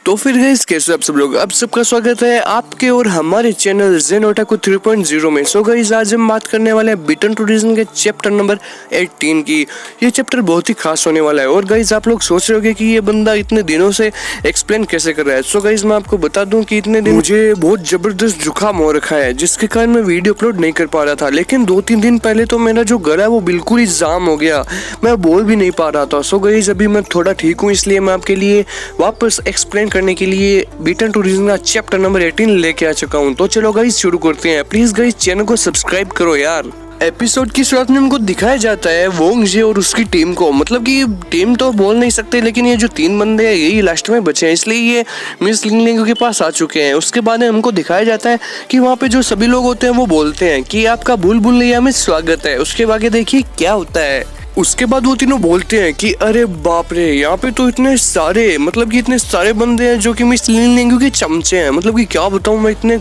तो फिर गाइस कैसे हो आप सब लोग। आप सबका स्वागत है आपके और हमारे चैनल ज़ेन ओटाकू 3.0 में। सो गाइस आज हम बात करने वाले हैं बिटन टू रीजन के चैप्टर नंबर 18 की। ये चैप्टर बहुत ही खास होने वाला है और गाइस आप लोग सोच रहे होंगे कि ये बंदा इतने दिनों से एक्सप्लेन कैसे कर रहा है। सो गाइस मैं आपको बता दूं कि इतने दिन मुझे बहुत जबरदस्त जुकाम हो रखा है जिसके कारण मैं वीडियो अपलोड नहीं कर पा रहा था। लेकिन 2-3 दिन पहले तो मेरा जो गला है वो बिल्कुल ही जाम हो गया, मैं बोल भी नहीं पा रहा था। सो गाइस अभी मैं थोड़ा ठीक हूँ, इसलिए मैं आपके लिए वापस एक्सप्लेन करने के लिए बिटन टू रीजन का चैप्टर नंबर 18 लेके आ चुका हूँ। तो चलो गाइस शुरू करते हैं। प्लीज गाइस चैनल को सब्सक्राइब करो यार। एपिसोड की शुरुआत में हमको दिखाया जाता है वोंग जे और उसकी टीम को, मतलब कि टीम तो बोल नहीं सकते लेकिन ये जो 3 बंदे हैं यही लास्ट में बचे हैं, इसलिए ये मिस लिंगलिंग के पास आ चुके हैं। उसके बाद हमको दिखाया जाता है कि वहाँ पे जो सभी लोग होते हैं वो बोलते हैं कि आपका भूल-भुलैया में स्वागत है। उसके आगे देखिए क्या होता है। उसके बाद वो तीनों बोलते हैं कि अरे बाप रे, यहाँ पे तो इतने सारे, मतलब कि इतने सारे बंदे हैं जो कि मिस लिंगलिंग के चमचे हैं। मतलब कि क्या बताऊँ मैं, इतनी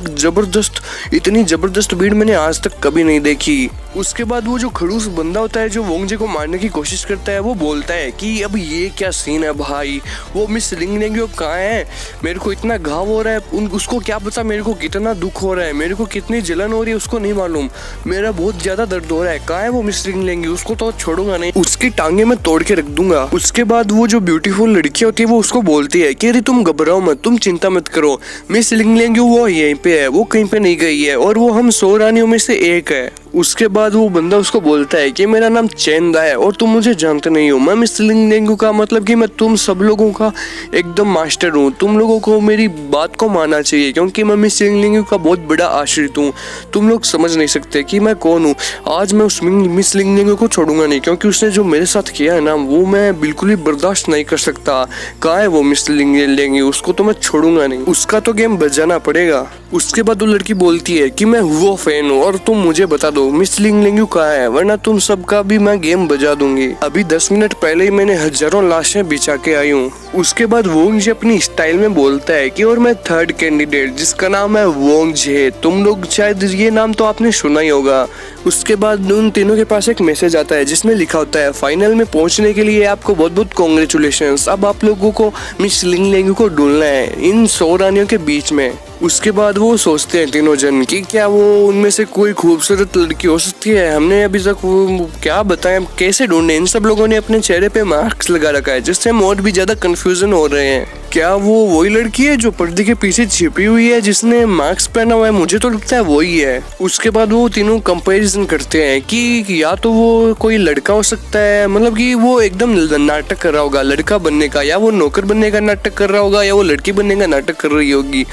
जबरदस्त भीड़ मैंने आज तक कभी नहीं देखी। उसके बाद वो जो खड़ूस बंदा होता है जो वोंगजे को मारने की कोशिश करता है वो बोलता है कि अब ये क्या सीन है भाई, वो मिस लिंगलिंग कहाँ है, मेरे को इतना घाव हो रहा है, उसको क्या पता मेरे को कितना दुख हो रहा है, मेरे को कितनी जलन हो रही है उसको नहीं मालूम, मेरा बहुत ज्यादा दर्द हो रहा है, कहाँ है वो मिस लिंगलिंग, उसको तो छोड़ूंगा नहीं, उसकी टांगे मैं तोड़ के रख दूंगा। उसके बाद वो जो ब्यूटीफुल लड़की होती है वो उसको बोलती है कि अरे तुम घबराओ मत, तुम चिंता मत करो, मिस लिंगलिंग वो यहीं पे है, वो कहीं पे नहीं गई है और वो हम 100 रानियों में से एक है। उसके बाद वो बंदा उसको बोलता है कि मेरा नाम चेंदा है और तुम मुझे जानते नहीं हो, मैं मिस लिंगलिंग का, मतलब कि मैं तुम सब लोगों का एकदम मास्टर हूँ, तुम लोगों को मेरी बात को मानना चाहिए क्योंकि मैं मिस लिंगलिंग का बहुत बड़ा आश्रित हूँ। तुम लोग समझ नहीं सकते कि मैं कौन हूँ। आज मैं उस मिस लिंगलिंग को छोड़ूंगा नहीं क्योंकि उसने जो मेरे साथ किया है ना वो मैं बिल्कुल ही बर्दाश्त नहीं कर सकता। कहाँ है वो मिस लिंगलिंग, उसको तो मैं छोड़ूंगा नहीं, उसका तो गेम बजाना पड़ेगा। उसके बाद वो लड़की बोलती है कि मैं वो फैन हूँ और तुम मुझे बता दो मिस लिंगलिंग कहाँ है, वरना तुम सबका भी मैं गेम बजा दूंगी। अभी 10 मिनट पहले ही मैंने हजारों लाशें बिछा के आई हूँ। उसके बाद वोंगजे अपनी स्टाइल में बोलता है कि और मैं 3rd कैंडिडेट जिसका नाम है वोंगजे, तुम लोग शायद ये नाम तो आपने सुना ही होगा। उसके बाद उन तीनों के पास एक मैसेज आता है जिसमें लिखा होता है फाइनल में पहुंचने के लिए आपको बहुत बहुत कॉन्ग्रेचुलेशंस, अब आप लोगों को मिस लिंगलिंग को ढूंढना है इन 100 रानियों के बीच में। उसके बाद वो सोचते हैं तीनों जन कि क्या वो उनमें से कोई खूबसूरत लड़की हो सकती है, हमने अभी तक वो क्या बताएं कैसे ढूंढे। इन सब लोगों ने अपने चेहरे पे मास्क लगा रखा है जिससे हम और भी ज्यादा कंफ्यूजन हो रहे हैं। क्या वो वही लड़की है जो पर्दे के पीछे छिपी हुई है जिसने मास्क पहना हुआ है, मुझे तो लगता है वही है। उसके बाद वो तीनों कंपैरिजन करते हैं कि या तो वो कोई लड़का हो सकता है, मतलब कि वो एकदम नाटक कर रहा होगा लड़का बनने का, या वो नौकर बनने का नाटक कर रहा होगा, या वो लड़की बनने का नाटक कर रही होगी।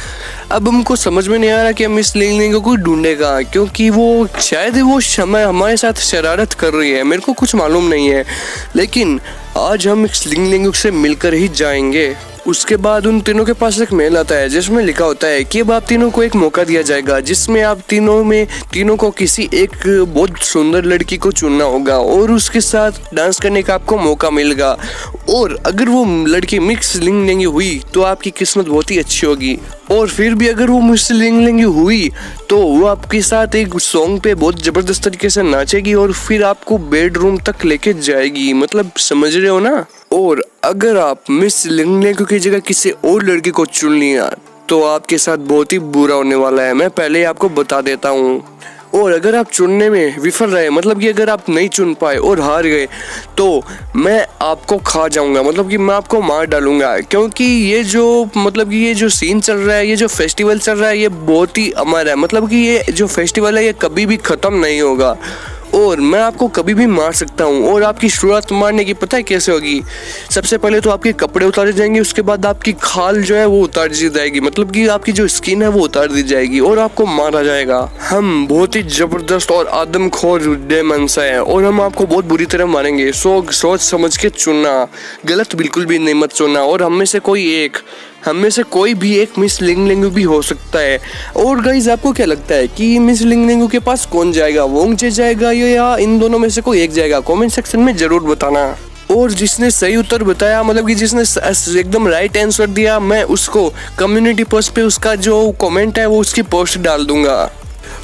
अब हमको समझ में नहीं आ रहा कि हम मिस लिंगलिंग को ढूंढेगा क्योंकि वो शायद वो समय हमारे साथ शरारत कर रही है, मेरे को कुछ मालूम नहीं है, लेकिन आज हम इस लिंगलिंग से मिलकर ही जाएंगे। उसके बाद उन तीनों के पास एक मेल आता है जिसमें लिखा होता है कि अब आप तीनों को एक मौका दिया जाएगा जिसमें आप तीनों को किसी एक बहुत सुंदर लड़की को चुनना होगा और उसके साथ डांस करने का आपको मौका मिलेगा, और अगर वो लड़की मिक्स लिंगलिंग हुई तो आपकी किस्मत बहुत ही अच्छी होगी, और फिर भी अगर वो मिक्स लिंगलिंग हुई तो वो आपके साथ एक सॉन्ग पे बहुत जबरदस्त तरीके से नाचेगी और फिर आपको बेडरूम तक लेके जाएगी, मतलब समझ रहे हो ना। और अगर आप मिस लिंगलिंग की जगह किसी और लड़की को चुन लिया तो आपके साथ बहुत ही बुरा होने वाला है, मैं पहले ही आपको बता देता हूँ। और अगर आप चुनने में विफल रहे, मतलब कि अगर आप नहीं चुन पाए और हार गए तो मैं आपको खा जाऊंगा, मतलब कि मैं आपको मार डालूंगा, क्योंकि ये जो सीन चल रहा है, ये जो फेस्टिवल चल रहा है, ये बहुत ही अमर है, मतलब कि ये जो फेस्टिवल है ये कभी भी खत्म नहीं होगा और मैं आपको कभी भी मार सकता हूँ। और आपकी शुरुआत मारने की पता है कैसे होगी, सबसे पहले तो आपके कपड़े उतारे जाएंगे, उसके बाद आपकी खाल जो है वो उतार दी जाएगी, मतलब कि आपकी जो स्किन है वो उतार दी जाएगी और आपको मारा जाएगा। हम बहुत ही जबरदस्त और आदमखोर डेमंस हैं और हम आपको बहुत बुरी तरह मारेंगे, सोच समझ के चुनना, गलत बिल्कुल भी नहीं मत चुनना, और हम में से कोई भी एक मिस लिंगलिंग भी हो सकता है। और गाइस आपको क्या लगता है कि मिस लिंगलिंग के पास कौन जाएगा, वोंगजे जाएगा या इन दोनों में से कोई एक जाएगा, कमेंट सेक्शन में जरूर बताना। और जिसने सही उत्तर बताया, मतलब कि जिसने एकदम राइट आंसर दिया, मैं उसको कम्युनिटी पोस्ट पे उसका जो कमेंट है वो उसकी पोस्ट डाल दूंगा।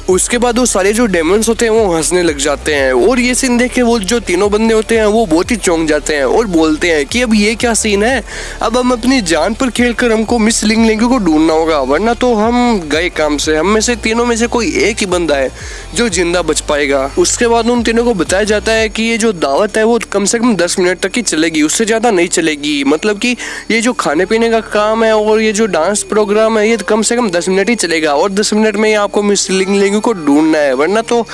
उसके बाद वो सारे जो डेमंस होते हैं वो हंसने लग जाते हैं और ये सीन देख के वो जो तीनों बंदे होते हैं वो बहुत ही चौंक जाते हैं और बोलते हैं कि अब ये क्या सीन है, अब हम अपनी जान पर खेलकर हमको मिस लिंग लिंग को ढूंढना होगा, वरना तो हम गए काम से। हम में से तीनों में से कोई एक ही बंदा है जो जिंदा बच पाएगा। उसके बाद उन तीनों को बताया जाता है कि ये जो दावत है वो कम से कम 10 मिनट तक ही चलेगी, उससे ज्यादा नहीं चलेगी। मतलब कि ये जो खाने पीने का काम है और ये जो डांस प्रोग्राम है ये कम से कम 10 मिनट ही चलेगा और 10 मिनट में ही आपको मिस लिंग लिंग को ढूंढना है, वरना तो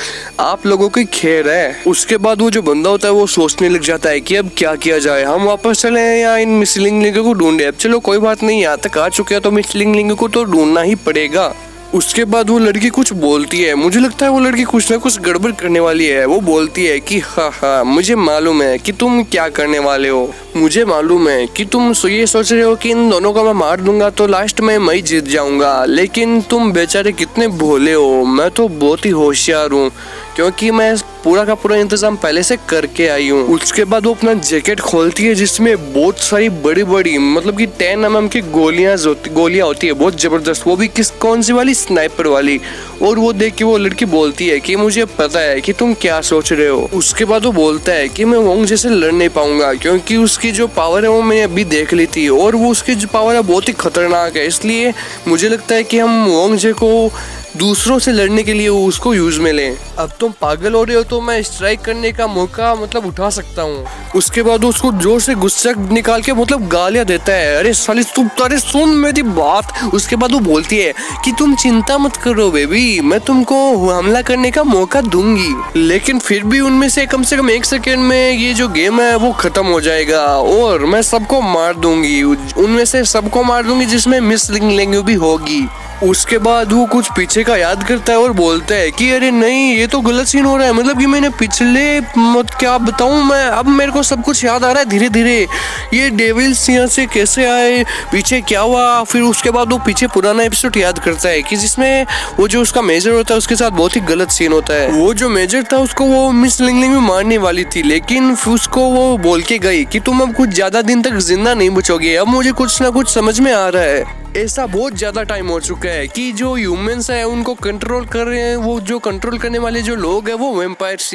आप लोगों की खैर है। उसके बाद वो जो बंदा होता है वो सोचने लग जाता है कि अब क्या किया जाए, हम वापस चले या इन मिस लिंग लिंग को ढूंढे। अब चलो कोई बात नहीं, यहाँ तक आ चुके हैं तो मिस लिंग लिंग को तो ढूंढना ही पड़ेगा। उसके बाद वो लड़की कुछ बोलती है, मुझे लगता है वो लड़की कुछ ना कुछ गड़बड़ करने वाली है। वो बोलती है कि हाँ मुझे मालूम है कि तुम क्या करने वाले हो, मुझे मालूम है कि तुम ये सोच रहे हो कि इन दोनों को मैं मार दूंगा तो लास्ट में मैं ही जीत जाऊंगा, लेकिन तुम बेचारे कितने भोले हो। मैं तो बहुत ही होशियार हूँ क्योंकि मैं पूरा का पूरा इंतजाम पहले से करके आई हूँ। उसके बाद वो अपना जैकेट खोलती है जिसमें बहुत सारी बड़ी बड़ी मतलब कि 10 mm की गोलियां होती है, बहुत जबरदस्त, वो भी कौन सी वाली, स्नाइपर वाली। और वो देख के वो लड़की बोलती है कि मुझे पता है कि तुम क्या सोच रहे हो। उसके बाद वो बोलता है कि मैं वोंग जैसे लड़ नहीं पाऊंगा क्योंकि उसकी जो पावर है वो मैंने अभी देख ली थी और वो उसकी जो पावर है बहुत ही खतरनाक है, इसलिए मुझे लगता है कि हम वोंग जे को दूसरों से लड़ने के लिए उसको यूज में लें। अब तुम पागल हो रहे हो तो मैं स्ट्राइक करने का मौका मतलब उठा सकता हूँ। उसके बाद उसको जोर से गुस्सा निकाल के मतलब गालियां देता है, अरे साली तुम, अरे सुन मेरी बात। उसके बाद वो बोलती है कि तुम चिंता मत करो बेबी, मैं तुमको हमला करने का मौका दूंगी, लेकिन फिर भी उनमें से कम 1 सेकेंड में ये जो गेम है वो खत्म हो जाएगा और मैं सबको मार दूंगी, उनमें से सबको मार दूंगी जिसमें मिस लिंग लिंग भी होगी। उसके बाद वो कुछ पीछे का याद करता है और बोलता है कि अरे नहीं ये तो गलत सीन हो रहा है, मतलब कि मैंने पिछले क्या बताऊं मैं, अब मेरे को सब कुछ याद आ रहा है धीरे धीरे, ये डेविल्स यहाँ से कैसे आए, पीछे क्या हुआ। फिर उसके बाद वो पीछे पुराना एपिसोड याद करता है कि जिसमें वो जो उसका मेजर होता है उसके साथ बहुत ही गलत सीन होता है। वो जो मेजर था उसको वो मिस लिंग लिंग में मारने वाली थी, लेकिन उसको वो बोल के गई कि तुम अब कुछ ज्यादा दिन तक जिंदा नहीं बचोगे। अब मुझे कुछ ना कुछ समझ में आ रहा है, ऐसा बहुत ज्यादा टाइम हो चुका है कि जो ह्यूमंस है उनको कंट्रोल कर रहे हैं, वो जो कंट्रोल करने वाले जो लोग हैं वो वैम्पायर्स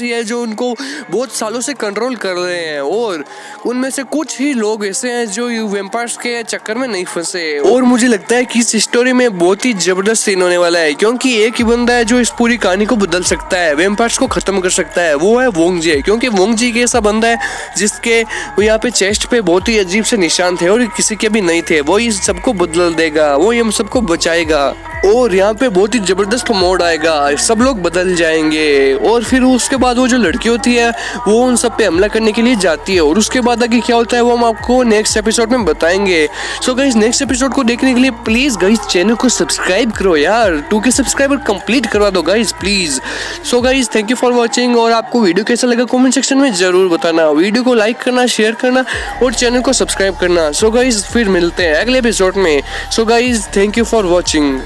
ही है जो उनको बहुत सालों से कंट्रोल कर रहे हैं और उनमें से कुछ ही लोग ऐसे हैं जो वैम्पायर्स के चक्कर में नहीं फंसे। और मुझे लगता है कि इस स्टोरी में बहुत ही जबरदस्त सीन होने वाला है क्योंकि एक ही बंदा है जो इस पूरी कहानी को बदल सकता है, वैम्पायर्स को खत्म कर सकता है, वो है वोंग जे। क्योंकि वोंग जी एक ऐसा बंदा है जिसके यहाँ पे चेस्ट पे बहुत ही अजीब से निशान थे और किसी के भी नहीं थे, वो इस सबको बदल देगा, वो हम सबको बचाएगा और यहाँ पे बहुत ही जबरदस्त मोड आएगा, सब लोग बदल जाएंगे। और फिर उसके बाद वो जो लड़की होती है वो उन सब पे हमला करने के लिए जाती है और उसके बाद आगे क्या होता है वो हम आपको नेक्स्ट एपिसोड में बताएंगे। सो गाइस नेक्स्ट एपिसोड को देखने के लिए प्लीज गाइस चैनल को सब्सक्राइब करो यार, 2K सब्सक्राइबर कंप्लीट करवा दो guys please. So guys thank you for watching और आपको वीडियो कैसा लगा कमेंट सेक्शन में जरूर बताना, वीडियो को लाइक करना, शेयर करना और चैनल को सब्सक्राइब करना। सो गाइस फिर मिलते हैं अगले एपिसोड में। So guys thank you for watching.